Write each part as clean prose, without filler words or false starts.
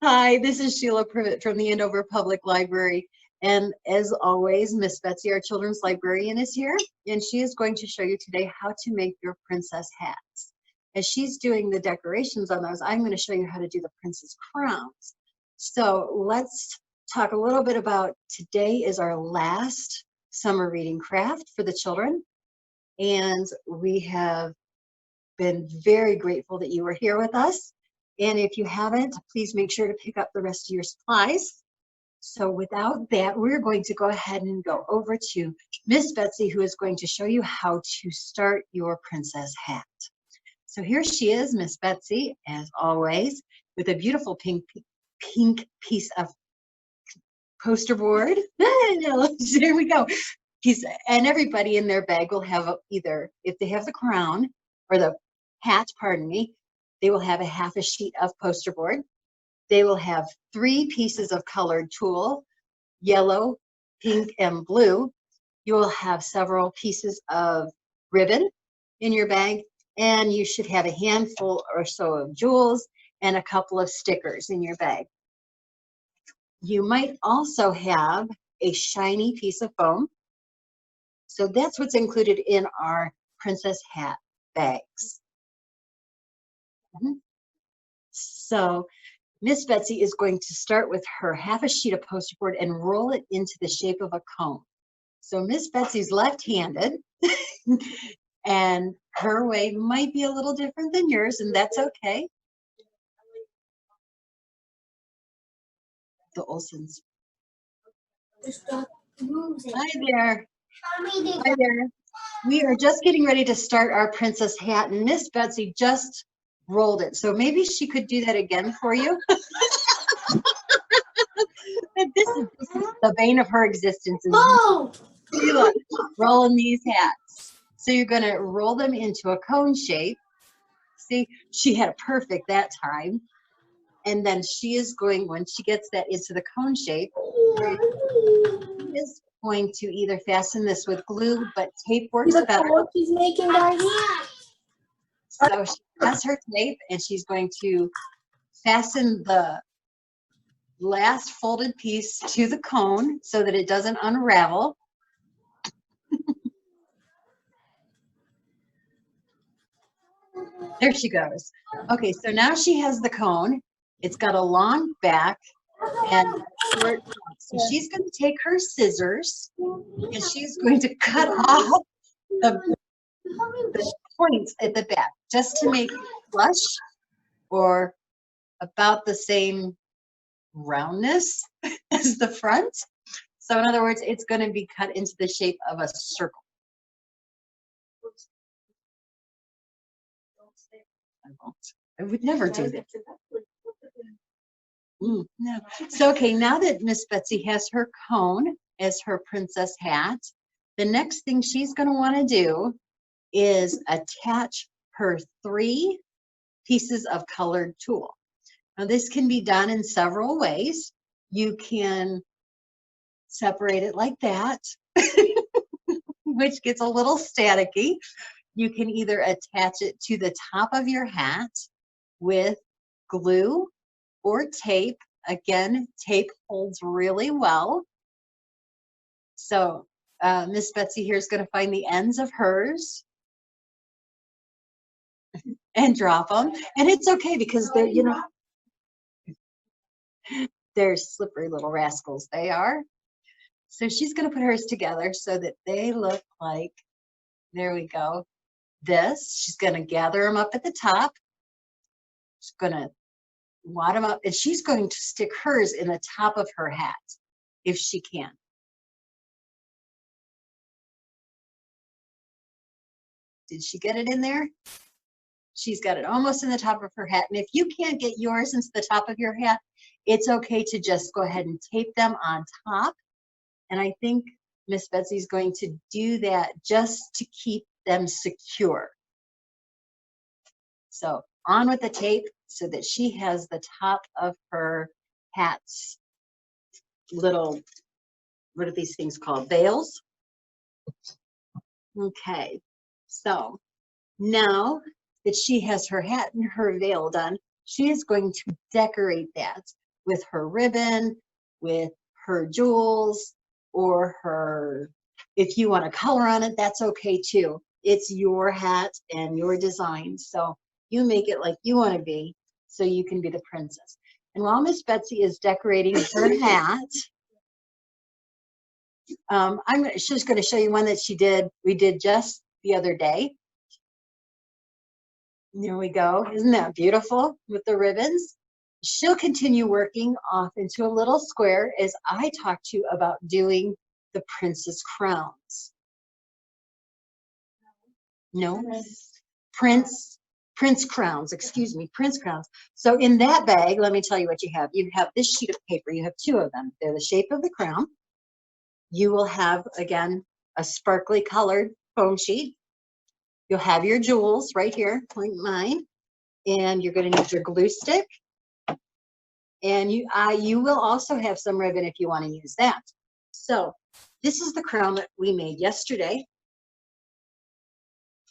Hi, this is Sheila Privet from the Andover Public Library. And as always, Miss Betsy, our children's librarian, is here, and she is going to show you today how to make your princess hats. As she's doing the decorations on those, I'm going to show you how to do the princess crowns. So let's talk a little bit about today is our last summer reading craft for the children. And we have been very grateful that you were here with us. And if you haven't, please make sure to pick up the rest of your supplies. So without that, we're going to go ahead and go over to Miss Betsy, who is going to show you how to start your princess hat. So here she is, Miss Betsy, as always, with a beautiful pink piece of poster board. There we go. And everybody in their bag will have either, if they have the crown or the hat, pardon me, they will have a half a sheet of poster board. They will have 3 pieces of colored tulle, yellow, pink, and blue. You will have several pieces of ribbon in your bag, and you should have a handful or so of jewels and a couple of stickers in your bag. You might also have a shiny piece of foam. So that's what's included in our princess hat bags. So Miss Betsy is going to start with her half a sheet of poster board and roll it into the shape of a cone. So Miss Betsy's left-handed, and her way might be a little different than yours, and that's okay. The Olsons. Hi there. Hi there. We are just getting ready to start our princess hat, and Miss Betsy just rolled it. So maybe she could do that again for you. This is the bane of her existence. Look, rolling these hats. So you're going to roll them into a cone shape. See, she had a perfect that time. And then she is going, when she gets that into the cone shape, she is going to either fasten this with glue, but tape works better. What she's making, guys? So she has her tape, and she's going to fasten the last folded piece to the cone so that it doesn't unravel. There she goes. Okay, so now she has the cone. It's got a long back and short top. So she's going to take her scissors and she's going to cut off the points at the back just to make it flush or about the same roundness as the front. So in other words, it's going to be cut into the shape of a circle. I would never do that. No. So, okay, now that Miss Betsy has her cone as her princess hat, the next thing she's going to want to do is attach her 3 pieces of colored tulle. Now, this can be done in several ways. You can separate it like that, which gets a little staticky. You can either attach it to the top of your hat with glue or tape. Again, tape holds really well. So Miss Betsy here is going to find the ends of hers and drop them. And it's okay because they're, you know, they're slippery little rascals. They are. So she's going to put hers together so that they look like, there we go. This, she's going to gather them up at the top. She's going to wad them up, and she's going to stick hers in the top of her hat if she can. Did she get it in there? She's got it almost in the top of her hat. And if you can't get yours into the top of your hat, it's okay to just go ahead and tape them on top. And I think Miss Betsy's going to do that just to keep them secure. So on with the tape so that she has the top of her hat's little, what are these things called? Veils. Okay, so now that she has her hat and her veil done, she is going to decorate that with her ribbon, with her jewels, or her, if you want to color on it, that's okay too. It's your hat and your design. So you make it like you want to be so you can be the princess. And while Miss Betsy is decorating her hat, she's going to show you one that we did just the other day. There we go. Isn't that beautiful with the ribbons? She'll continue working off into a little square as I talk to you about doing the princess crowns. No, prince crowns, excuse me, prince crowns. So in that bag, let me tell you what you have. You have this sheet of paper. You have two of them. They're the shape of the crown. You will have, again, a sparkly colored foam sheet. You'll have your jewels right here, like mine. And you're going to need your glue stick. And you will also have some ribbon if you want to use that. So this is the crown that we made yesterday.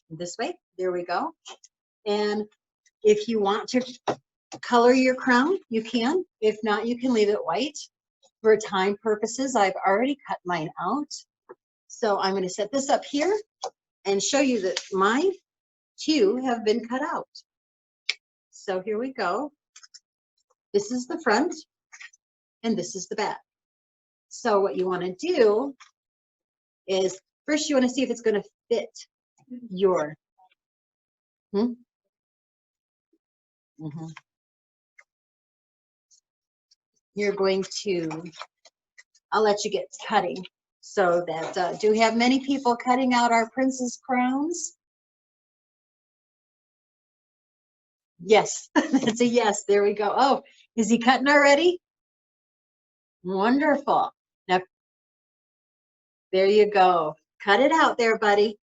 This way, there we go. And if you want to color your crown, you can. If not, you can leave it white. For time purposes, I've already cut mine out. So I'm going to set this up here and show you that mine too have been cut out. So here we go. This is the front and this is the back. So what you want to do is first you want to see if it's going to fit your You're going to, I'll let you get cutting. So that, do we have many people cutting out our princess crowns? Yes, that's a yes. There we go. Oh, is he cutting already? Wonderful. Now, there you go. Cut it out there, buddy.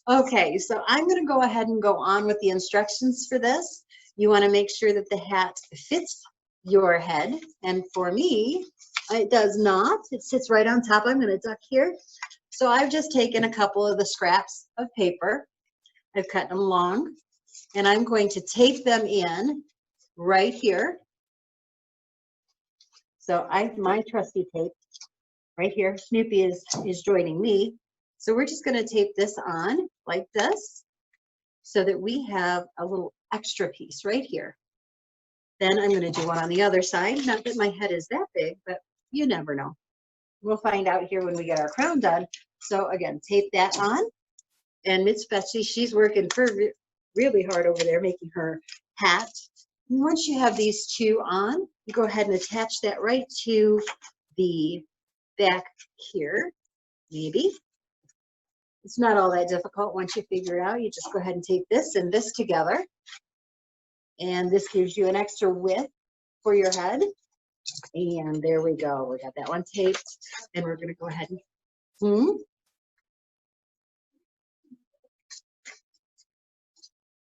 Okay, so I'm going to go ahead and go on with the instructions for this. You want to make sure that the hat fits your head. And for me, it does not. It sits right on top. I'm going to duck here. So I've just taken a couple of the scraps of paper. I've cut them long. And I'm going to tape them in right here. So my trusty tape right here. Snoopy is joining me. So we're just going to tape this on like this so that we have a little extra piece right here. Then I'm going to do one on the other side. Not that my head is that big, but you never know. We'll find out here when we get our crown done. So again, tape that on. And Miss Betsy, she's working really hard over there making her hat. And once you have these two on, you go ahead and attach that right to the back here, maybe. It's not all that difficult once you figure it out. You just go ahead and tape this and this together. And this gives you an extra width for your head. And there we go. We got that one taped. And we're going to go ahead and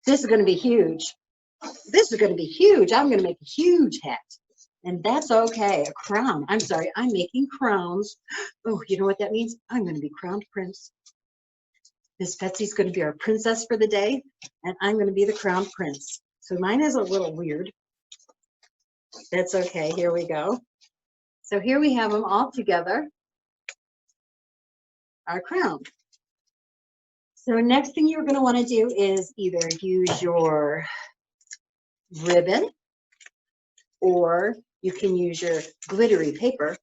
this is going to be huge. This is going to be huge. I'm going to make a huge hat. And that's okay. A crown. I'm sorry. I'm making crowns. Oh, you know what that means? I'm going to be crowned prince. Miss Betsy's going to be our princess for the day, and I'm going to be the crown prince. So mine is a little weird. That's okay. Here we go. So here we have them all together, our crown. So next thing you're going to want to do is either use your ribbon or you can use your glittery paper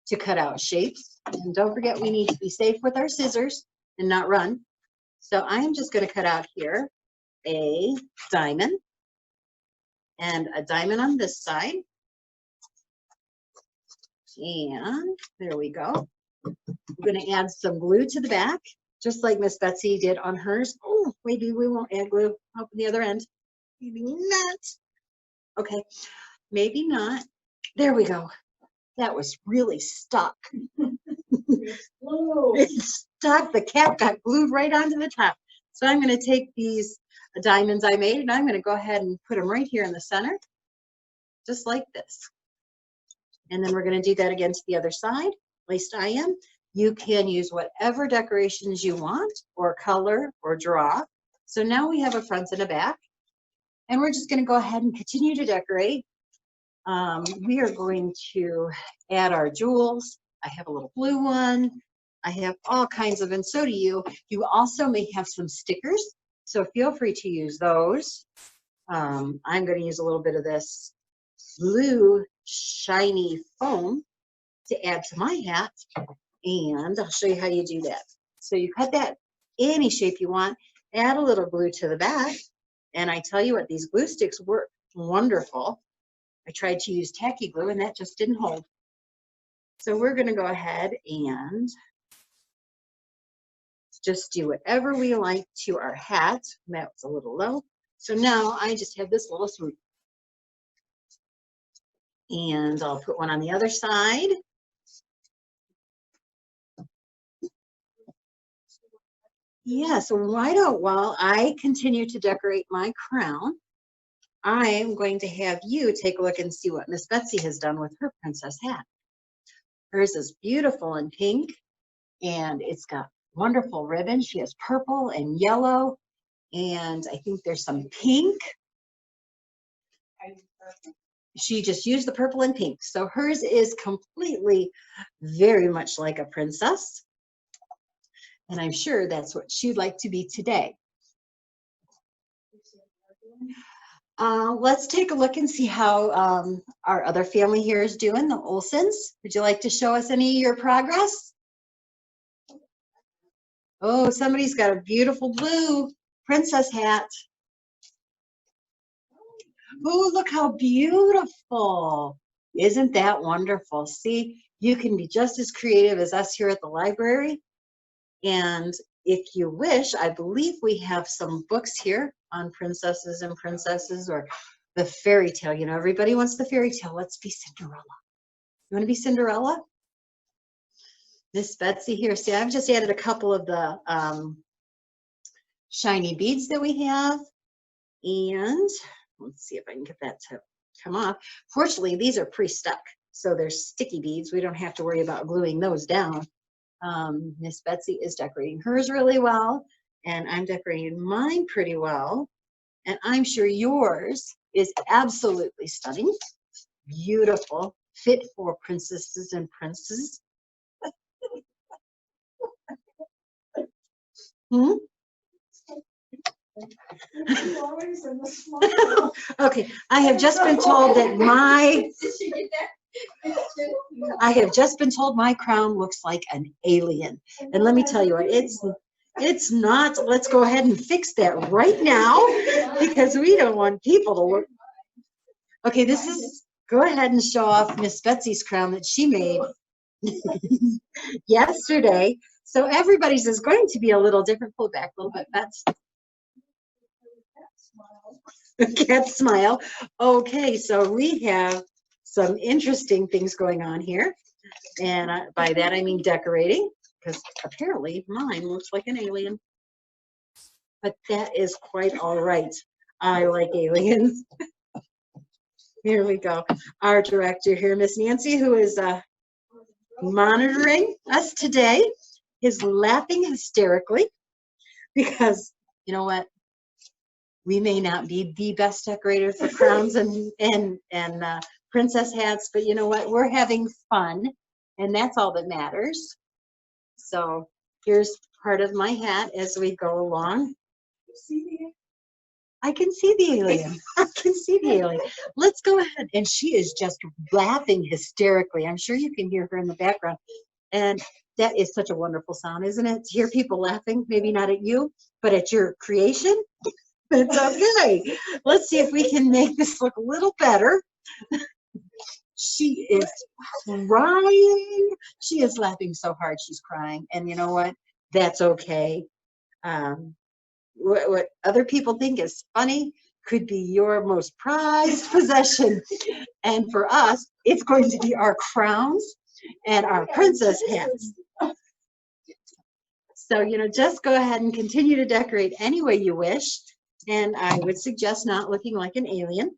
to cut out shapes. And don't forget, we need to be safe with our scissors and not run. So I'm just going to cut out here a diamond and a diamond on this side. And there we go. We're going to add some glue to the back, just like Miss Betsy did on hers. Oh, maybe we won't add glue up in the other end. Maybe not. Okay, maybe not. There we go. That was really stuck. It's stuck. The cap got glued right onto the top. So I'm going to take these diamonds I made and I'm going to go ahead and put them right here in the center, just like this. And then we're going to do that again to the other side. At least I am. You can use whatever decorations you want, or color, or draw. So now we have a front and a back, and we're just going to go ahead and continue to decorate. We are going to add our jewels. I have a little blue one. I have all kinds of, and so do you. You also may have some stickers, so feel free to use those. I'm going to use a little bit of this blue shiny foam to add to my hat, and I'll show you how you do that. So you cut that any shape you want, add a little glue to the back, and I tell you what, these glue sticks work wonderful. I tried to use tacky glue and that just didn't hold. So we're going to go ahead and just do whatever we like to our hat. That's a little low. So now I just have this little swoop. And I'll put one on the other side. Yeah, so why don't, while I continue to decorate my crown, I'm going to have you take a look and see what Miss Betsy has done with her princess hat. Hers is beautiful and pink, and it's got wonderful ribbon. She has purple and yellow, and I think there's some pink. She just used the purple and pink. So hers is completely very much like a princess. And I'm sure that's what she'd like to be today. Let's take a look and see how our other family here is doing, the Olsons. Would you like to show us any of your progress? Oh, somebody's got a beautiful blue princess hat. Oh, look how beautiful. Isn't that wonderful? See, you can be just as creative as us here at the library. And if you wish, I believe we have some books here on princesses and princesses, or the fairy tale. You know, everybody wants the fairy tale. Let's be Cinderella. You want to be Cinderella? Miss Betsy here. See, I've just added a couple of the shiny beads that we have. And let's see if I can get that to come off. Fortunately, these are pre-stuck, so they're sticky beads. We don't have to worry about gluing those down. Miss Betsy is decorating hers really well, and I'm decorating mine pretty well, and I'm sure yours is absolutely stunning, beautiful, fit for princesses and princes. Okay, I have just been told that my crown looks like an alien. And let me tell you what, it's not. Let's go ahead and fix that right now, because we don't want people to look. Okay, go ahead and show off Miss Betsy's crown that she made yesterday. So everybody's is going to be a little different. Pull it back a little bit, Betsy. Cat smile. Okay, so we have some interesting things going on here, and by that I mean decorating, because apparently mine looks like an alien, but that is quite all right. I like aliens. Here we go. Our director here, Miss Nancy, who is monitoring us today, is laughing hysterically because, you know what, we may not be the best decorator for crowns and princess hats, but you know what? We're having fun, and that's all that matters. So here's part of my hat as we go along. I can see the alien. I can see the alien. Let's go ahead. And she is just laughing hysterically. I'm sure you can hear her in the background. And that is such a wonderful sound, isn't it? To hear people laughing, maybe not at you, but at your creation. It's okay. Let's see if we can make this look a little better. She is crying. She is laughing so hard she's crying. And you know what? That's okay. What other people think is funny could be your most prized possession. And for us, it's going to be our crowns and our princess hats. So, you know, just go ahead and continue to decorate any way you wish. And I would suggest not looking like an alien.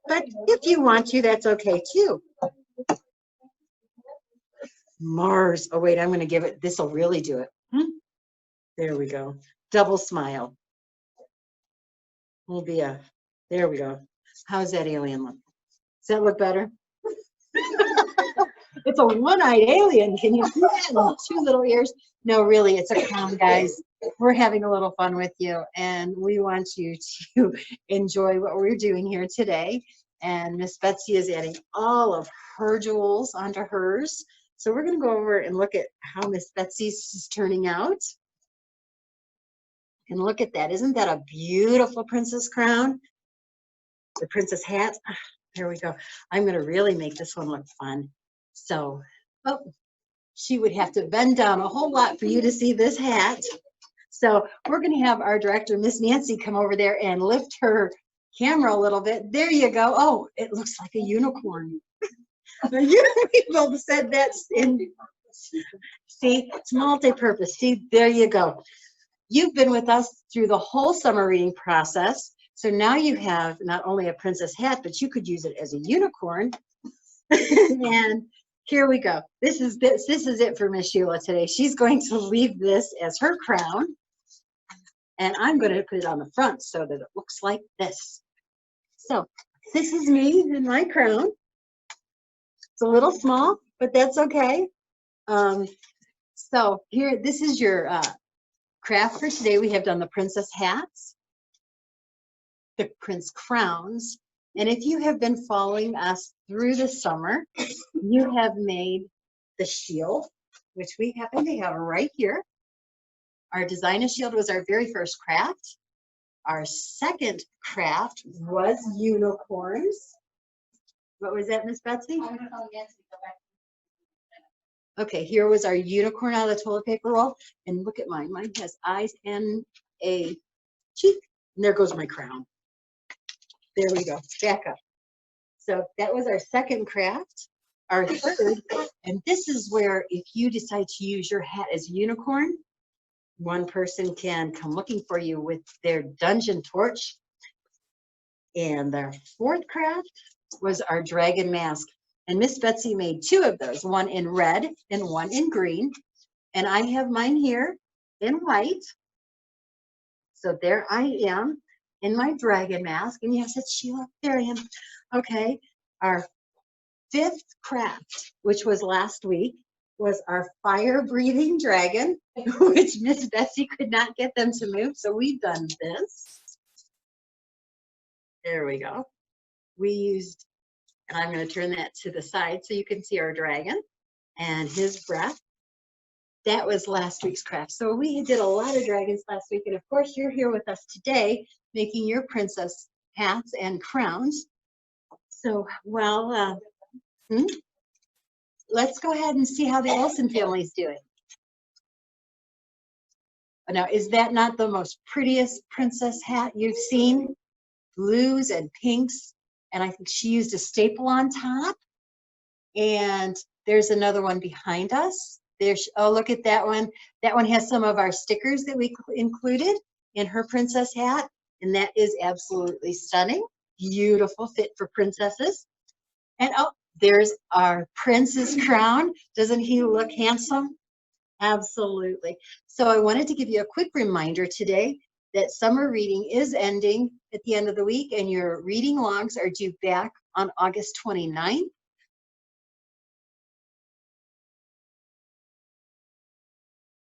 But if you want to, that's okay too. Mars. Oh, wait, I'm going to give it, this will really do it. There we go. Double smile. Will be a, there we go. How's that alien look? Does that look better? It's a one-eyed alien. Can you see that? And two little ears. No, really, it's a crown, guys. We're having a little fun with you, and we want you to enjoy what we're doing here today. And Miss Betsy is adding all of her jewels onto hers. So we're going to go over and look at how Miss Betsy's is turning out. And look at that. Isn't that a beautiful princess crown? The princess hat. There we go. I'm going to really make this one look fun. So, oh, she would have to bend down a whole lot for you to see this hat. So we're going to have our director, Miss Nancy, come over there and lift her camera a little bit. There you go. Oh, it looks like a unicorn. You people said that's in. See, it's multi-purpose. See, there you go. You've been with us through the whole summer reading process. So now you have not only a princess hat, but you could use it as a unicorn. And here we go. This is it for Miss Sheila today. She's going to leave this as her crown. And I'm going to put it on the front so that it looks like this. So this is me in my crown. It's a little small, but that's okay. So here, this is your craft for today. We have done the princess hats, the prince crowns, and if you have been following us through the summer, you have made the shield, which we happen to have right here. Our designer shield was our very first craft. Our second craft was unicorns. What was that, Miss Betsy? Okay, here was our unicorn out of the toilet paper roll. And look at mine. Mine has eyes and a cheek. And there goes my crown. There we go. Back up. So that was our second craft. Our third, and this is where if you decide to use your hat as a unicorn, one person can come looking for you with their dungeon torch. And our fourth craft was our dragon mask. And Miss Betsy made two of those, one in red and one in green. And I have mine here in white. So there I am in my dragon mask. And yes, it's Sheila. There I am. Okay. Our fifth craft, which was last week, was our fire-breathing dragon, which Miss Betsy could not get them to move. So we've done this. There we go. We used, and I'm going to turn that to the side so you can see our dragon and his breath. That was last week's craft. So we did a lot of dragons last week. And of course, you're here with us today making your princess hats and crowns. So, well, let's go ahead and see how the Olsen family's doing. Now, is that not the most prettiest princess hat you've seen? Blues and pinks. And I think she used a staple on top. And there's another one behind us. There's, oh, look at that one. That one has some of our stickers that we included in her princess hat. And that is absolutely stunning. Beautiful fit for princesses. And oh, there's our prince's crown. Doesn't he look handsome? Absolutely. So I wanted to give you a quick reminder today that summer reading is ending at the end of the week, and your reading logs are due back on August 29th.